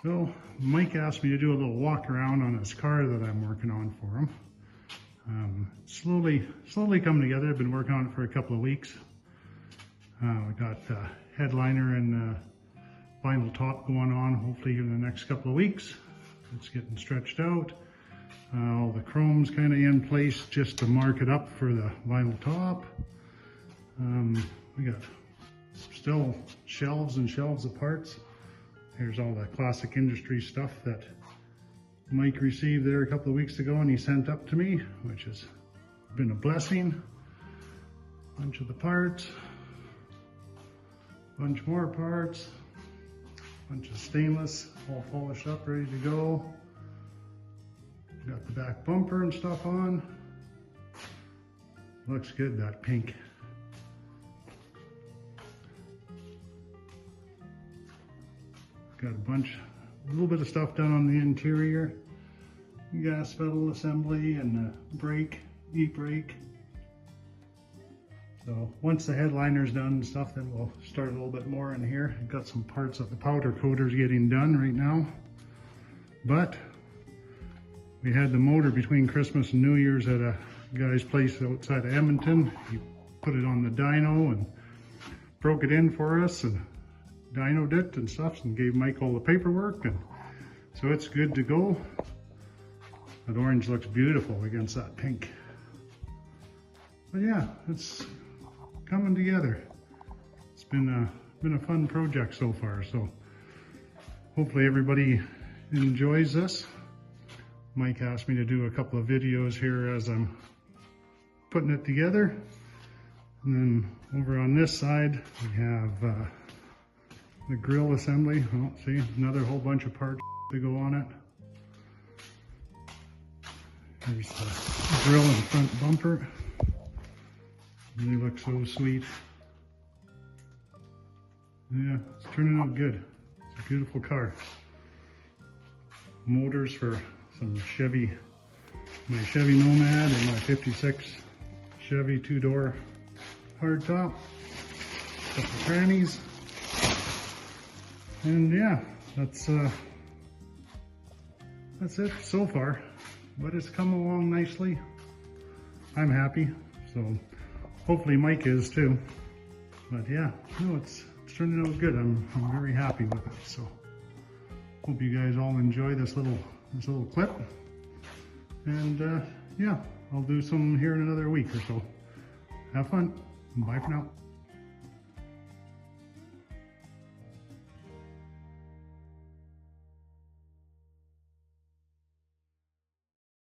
So Mike asked me to do a little walk around on his car that I'm working on for him. Slowly coming together. I've been working on it for a couple of weeks. We got the headliner and vinyl top going on hopefully in the next couple of weeks. It's getting stretched out. All the chrome's kind of in place just to mark it up for the vinyl top. We got still shelves and shelves of parts. Here's all the classic industry stuff that Mike received there a couple of weeks ago and he sent up to me, which has been a blessing. Bunch of the parts, bunch more parts, bunch of stainless, all polished up, ready to go. Got the back bumper and stuff on. Looks good, that pink. Got a little bit of stuff done on the interior. Gas pedal assembly and the brake, e-brake. So once the headliner's done and stuff, then we'll start a little bit more in here. I've got some parts of the powder coater's getting done right now. But we had the motor between Christmas and New Year's at a guy's place outside of Edmonton. He put it on the dyno and broke it in for us and dynoed it and stuff and gave Mike all the paperwork, and so it's good to go. That orange looks beautiful against that pink. But yeah, it's coming together. It's been a fun project so far, so hopefully everybody enjoys this. Mike asked me to do a couple of videos here as I'm putting it together. And then over on this side we have the grill assembly. Oh, see, another whole bunch of parts to go on it. There's the grill and front bumper. Really looks so sweet. Yeah, it's turning out good. It's a beautiful car. Motors for some Chevy, my Chevy Nomad and my 56 Chevy two-door hardtop. Couple trannies. And yeah, that's it so far, but it's come along nicely. I'm happy, so hopefully Mike is too. But yeah, no, it's turning out good. I'm very happy with it. So hope you guys all enjoy this little clip. And yeah, I'll do some here in another week or so. Have fun. Bye for now.